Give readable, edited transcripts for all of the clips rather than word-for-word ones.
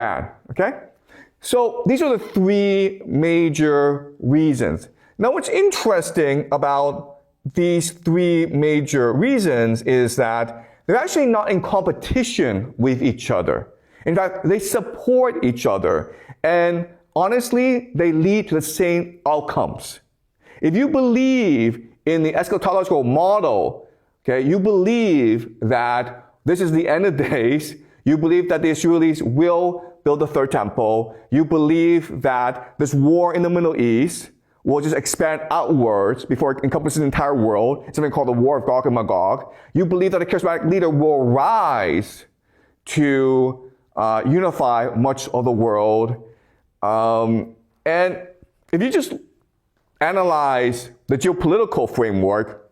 Okay? So these are the three major reasons. Now what's interesting about these three major reasons is that they're actually not in competition with each other. In fact, they support each other. And honestly, they lead to the same outcomes. If you believe in the eschatological model, okay, you believe that this is the end of days, you believe that the Israelis will build the third temple, you believe that this war in the Middle East will just expand outwards before it encompasses the entire world. It's something called the War of Gog and Magog. You believe that a charismatic leader will rise to unify much of the world. And if you just analyze the geopolitical framework,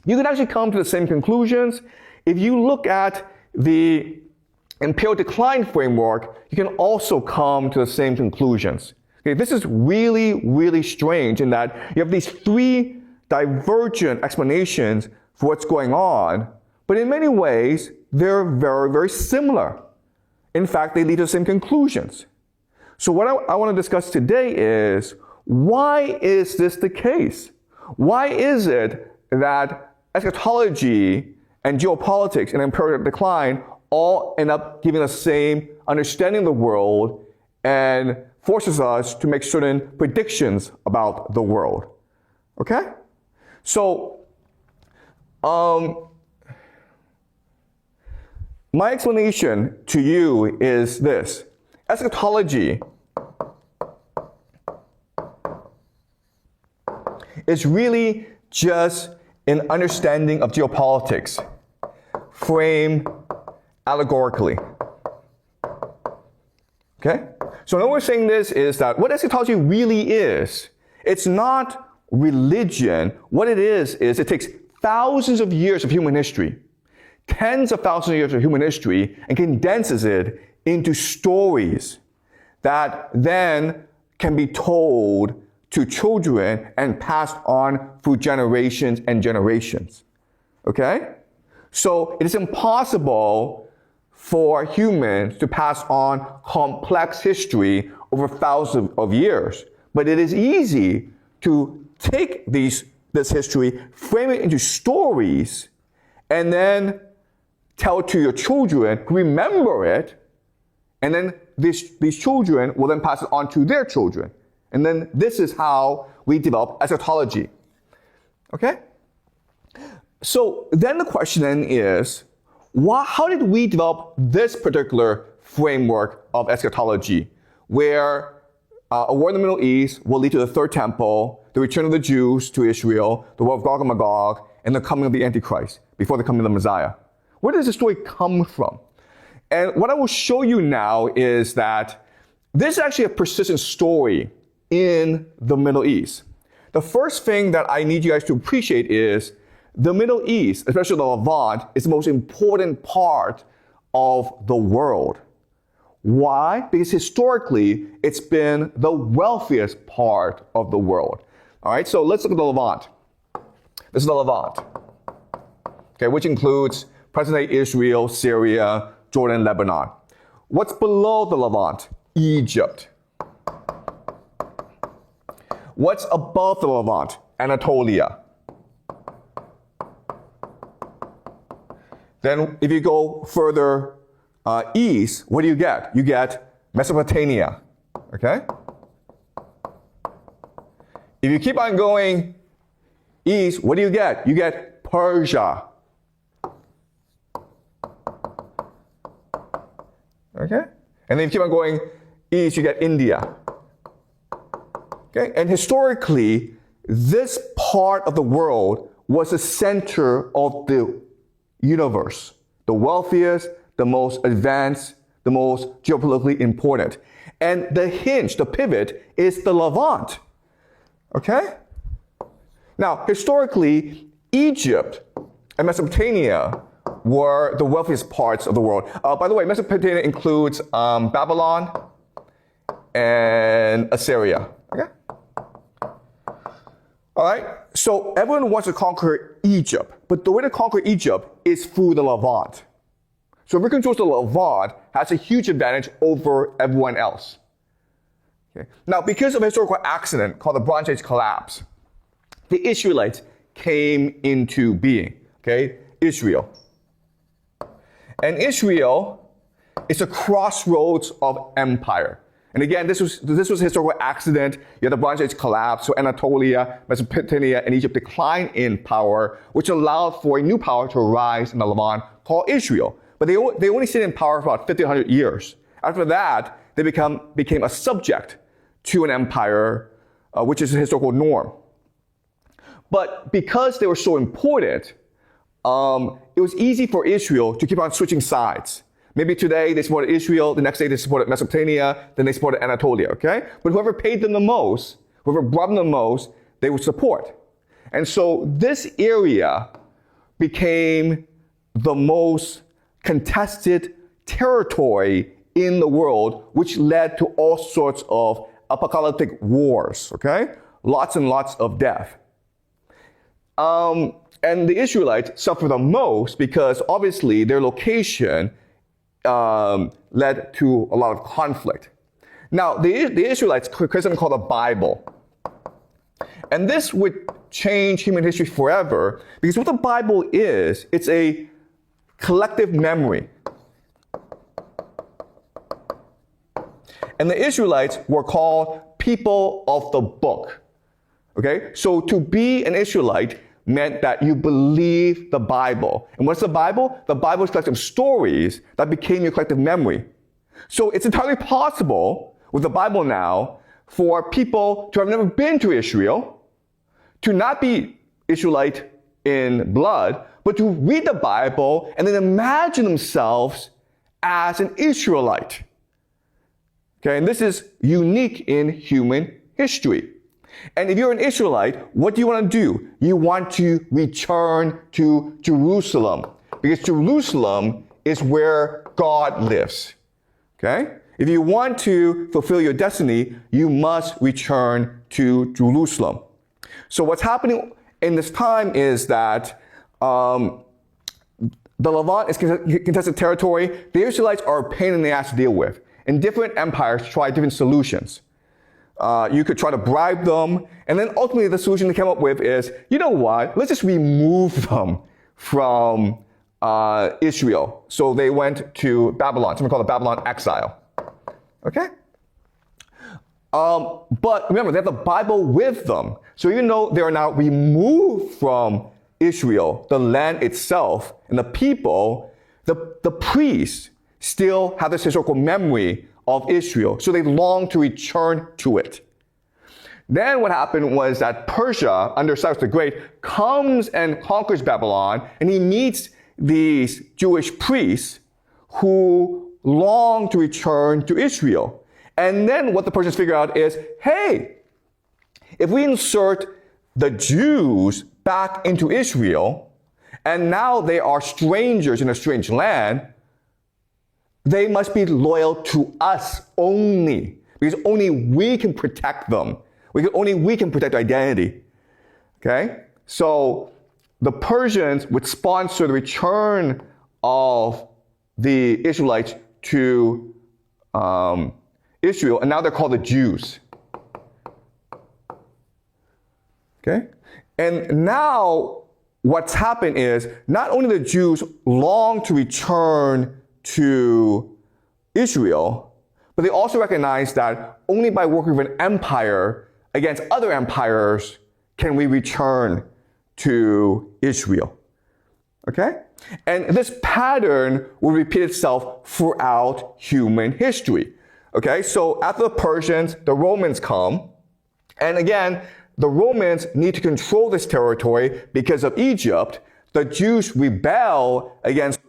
you can actually come to the same conclusions. If you look at the Imperial decline framework, you can also come to the same conclusions. Okay, this is really, really strange in that you have these three divergent explanations for what's going on, but in many ways, they're very, very similar. In fact, they lead to the same conclusions. So what I want to discuss today is, why is this the case? Why is it that eschatology and geopolitics and imperial decline all end up giving the same understanding of the world and forces us to make certain predictions about the world? Okay? So, my explanation to you is this. Eschatology is really just an understanding of geopolitics, framed allegorically. Okay? So now we're saying this is that what eschatology really is, it's not religion. What it is it takes thousands of years of human history, tens of thousands of years of human history, and condenses it into stories that then can be told to children and passed on through generations and generations. Okay? So it is impossible for humans to pass on complex history over thousands of years. But it is easy to take this history, frame it into stories, and then tell it to your children, remember it, and then these children will then pass it on to their children. And then this is how we develop eschatology. Okay? So then the question then is, how did we develop this particular framework of eschatology, where a war in the Middle East will lead to the third temple, the return of the Jews to Israel, the war of Gog and Magog, and the coming of the Antichrist, before the coming of the Messiah? Where does this story come from? And what I will show you now is that this is actually a persistent story in the Middle East. The first thing that I need you guys to appreciate is the Middle East, especially the Levant, is the most important part of the world. Why? Because historically, it's been the wealthiest part of the world. All right, so let's look at the Levant. This is the Levant, okay, which includes present-day Israel, Syria, Jordan, Lebanon. What's below the Levant? Egypt. What's above the Levant? Anatolia. Then if you go further east, what do you get? You get Mesopotamia, okay? If you keep on going east, what do you get? You get Persia. Okay? And then if you keep on going east, you get India. Okay? And historically, this part of the world was the center of the universe. The wealthiest, the most advanced, the most geopolitically important. And the hinge, the pivot, is the Levant. Okay? Now, historically, Egypt and Mesopotamia were the wealthiest parts of the world. By the way, Mesopotamia includes Babylon and Assyria. Okay? All right? So everyone wants to conquer Egypt, but the way to conquer Egypt is through the Levant. So whoever controls the Levant has a huge advantage over everyone else. Okay? Now, because of a historical accident called the Bronze Age collapse, the Israelites came into being. Okay? Israel. And Israel is a crossroads of empire. And again, this was a historical accident. You had the Bronze Age collapse, so Anatolia, Mesopotamia, and Egypt declined in power, which allowed for a new power to arise in the Levant called Israel. But they only stayed in power for about 1,500 years. After that, they became a subject to an empire, which is a historical norm. But because they were so important, it was easy for Israel to keep on switching sides. Maybe today they supported Israel, the next day they supported Mesopotamia, then they supported Anatolia, okay? But whoever paid them the most, whoever brought them the most, they would support. And so this area became the most contested territory in the world, which led to all sorts of apocalyptic wars, okay? Lots and lots of death. And the Israelites suffer the most because obviously their location led to a lot of conflict. Now, the Israelites created something called the Bible. And this would change human history forever because what the Bible is, it's a collective memory. And the Israelites were called people of the book. Okay? So to be an Israelite meant that you believe the Bible. And what's the Bible? The Bible is a collection of stories that became your collective memory. So it's entirely possible with the Bible now for people to have never been to Israel, to not be Israelite in blood, but to read the Bible and then imagine themselves as an Israelite. Okay, and this is unique in human history. And if you're an Israelite, what do you want to do? You want to return to Jerusalem, because Jerusalem is where God lives. Okay? If you want to fulfill your destiny, you must return to Jerusalem. So what's happening in this time is that the Levant is contested territory. The Israelites are a pain in the ass to deal with. And different empires try different solutions. You could try to bribe them, and then ultimately the solution they came up with is, you know what, let's just remove them from Israel. So they went to Babylon, something called the Babylon exile. Okay? But remember, they have the Bible with them. So even though they are now removed from Israel, the land itself, and the people, the priests still have this historical memory of Israel. So they long to return to it. Then what happened was that Persia, under Cyrus the Great, comes and conquers Babylon, and he meets these Jewish priests who long to return to Israel. And then what the Persians figure out is, hey, if we insert the Jews back into Israel, and now they are strangers in a strange land, they must be loyal to us only, because only we can protect them. Only we can protect identity. Okay? So the Persians would sponsor the return of the Israelites to Israel, and now they're called the Jews. Okay? And now what's happened is not only the Jews long to return to Israel, but they also recognize that only by working with an empire against other empires can we return to Israel. Okay? And this pattern will repeat itself throughout human history. Okay? So after the Persians, the Romans come, and again, the Romans need to control this territory because of Egypt. The Jews rebel against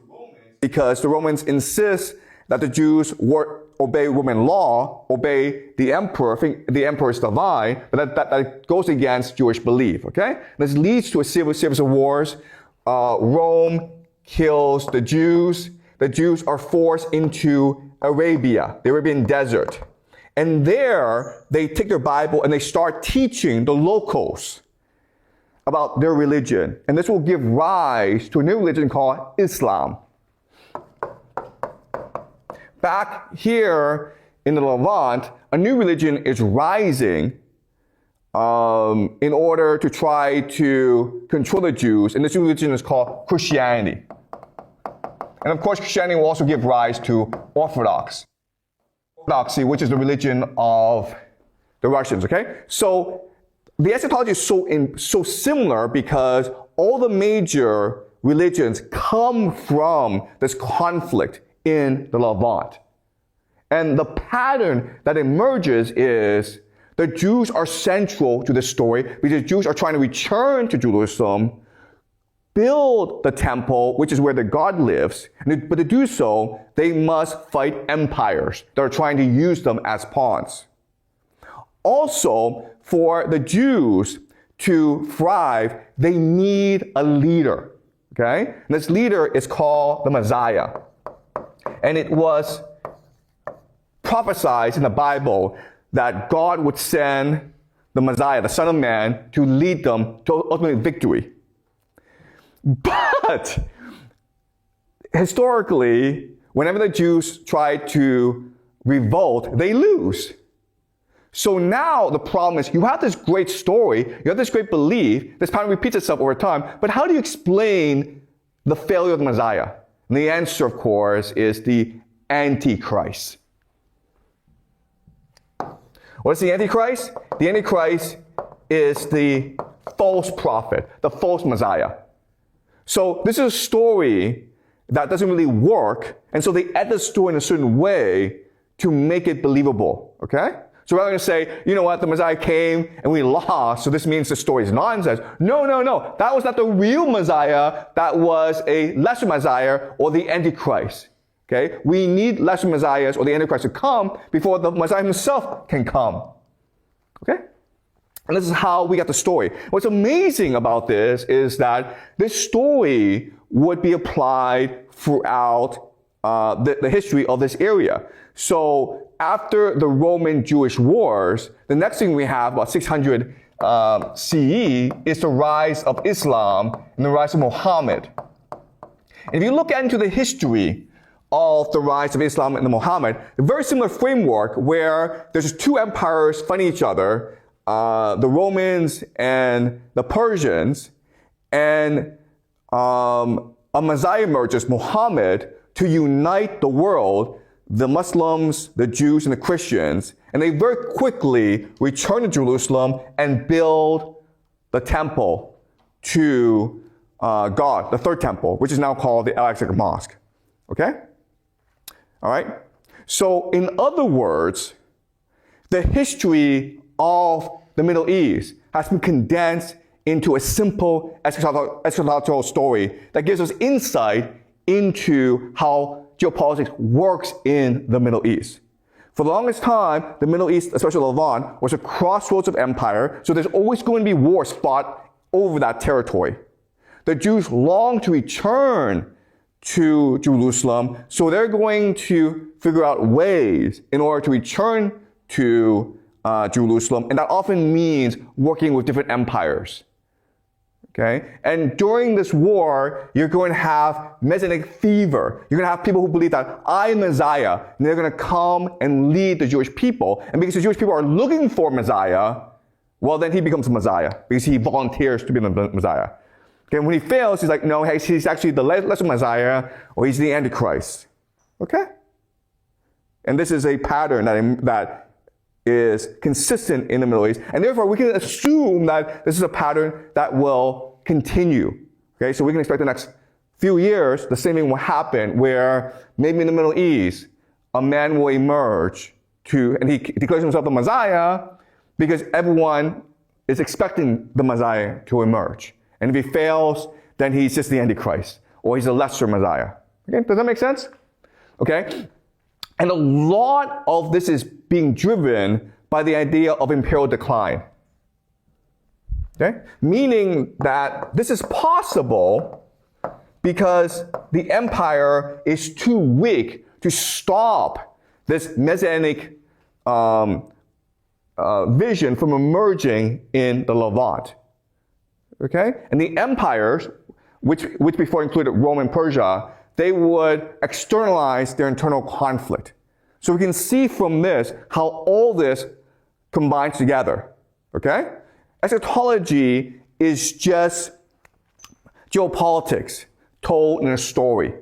because the Romans insist that the Jews obey Roman law, obey the emperor. I think the emperor is divine, but that goes against Jewish belief, okay? This leads to a series of wars. Rome kills the Jews. The Jews are forced into Arabia, the Arabian desert. And there, they take their Bible and they start teaching the locals about their religion. And this will give rise to a new religion called Islam. back here in the Levant, a new religion is rising in order to try to control the Jews, and this new religion is called Christianity. And of course, Christianity will also give rise to Orthodoxy, which is the religion of the Russians, okay? So the eschatology is so similar because all the major religions come from this conflict in the Levant. And the pattern that emerges is the Jews are central to this story because the Jews are trying to return to Jerusalem, build the temple, which is where the God lives. But to do so, they must fight empires that are trying to use them as pawns. Also, for the Jews to thrive, they need a leader. Okay? And this leader is called the Messiah. And it was prophesied in the Bible that God would send the Messiah, the Son of Man, to lead them to ultimate victory. But historically, whenever the Jews try to revolt, they lose. So now the problem is you have this great story, you have this great belief, this pattern repeats itself over time, but how do you explain the failure of the Messiah? And the answer, of course, is the Antichrist. What is the Antichrist? The Antichrist is the false prophet, the false Messiah. So this is a story that doesn't really work, and so they add the story in a certain way to make it believable, okay? So rather than say, you know what, the Messiah came and we lost, so this means the story is nonsense. No. That was not the real Messiah. That was a lesser Messiah or the Antichrist. Okay? We need lesser Messiahs or the Antichrist to come before the Messiah himself can come. Okay? And this is how we got the story. What's amazing about this is that this story would be applied throughout the history of this area. So after the Roman-Jewish wars, the next thing we have, about 600 CE, is the rise of Islam and the rise of Muhammad. And if you look into the history of the rise of Islam and Muhammad, a very similar framework where there's two empires fighting each other, the Romans and the Persians, and a Messiah emerges, Muhammad, to unite the world, the Muslims, the Jews, and the Christians, and they very quickly return to Jerusalem and build the temple to God, the third temple, which is now called the Al-Aqsa Mosque. Okay? All right? So, in other words, the history of the Middle East has been condensed into a simple eschatological story that gives us insight into how geopolitics works in the Middle East. For the longest time, the Middle East, especially Levant, was a crossroads of empire, so there's always going to be wars fought over that territory. The Jews long to return to Jerusalem, so they're going to figure out ways in order to return to Jerusalem, and that often means working with different empires. Okay? And during this war, you're going to have Messianic fever. You're going to have people who believe that I am Messiah, and they're going to come and lead the Jewish people. And because the Jewish people are looking for Messiah, well, then he becomes a Messiah because he volunteers to be the Messiah. Okay? When he fails, he's like, no, he's actually the lesser Messiah, or he's the Antichrist. Okay? And this is a pattern that is consistent in the Middle East, and therefore we can assume that this is a pattern that will continue. Okay, so we can expect the next few years the same thing will happen, where maybe in the Middle East a man will emerge and he declares himself the Messiah because everyone is expecting the Messiah to emerge, and if he fails, then he's just the Antichrist or he's a lesser Messiah. Okay, does that make sense? Okay. And a lot of this is being driven by the idea of imperial decline. Okay? Meaning that this is possible because the empire is too weak to stop this messianic vision from emerging in the Levant. Okay? And the empires, which before included Rome and Persia, they would externalize their internal conflict. So we can see from this how all this combines together, okay? Eschatology is just geopolitics told in a story.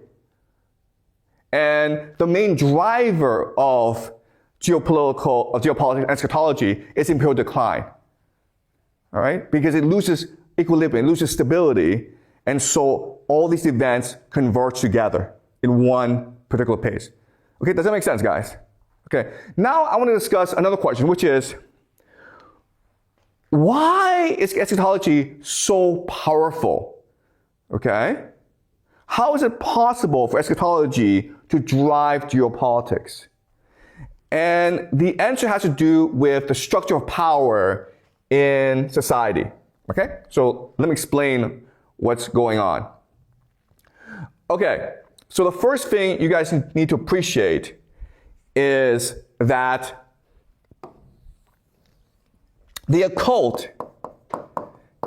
And the main driver of geopolitics and eschatology is imperial decline. All right? Because it loses equilibrium, it loses stability, and so all these events converge together in one particular pace. Okay, does that make sense, guys? Okay, now I want to discuss another question, which is, why is eschatology so powerful? Okay? How is it possible for eschatology to drive geopolitics? And the answer has to do with the structure of power in society. Okay? So let me explain what's going on. Okay, so the first thing you guys need to appreciate is that the occult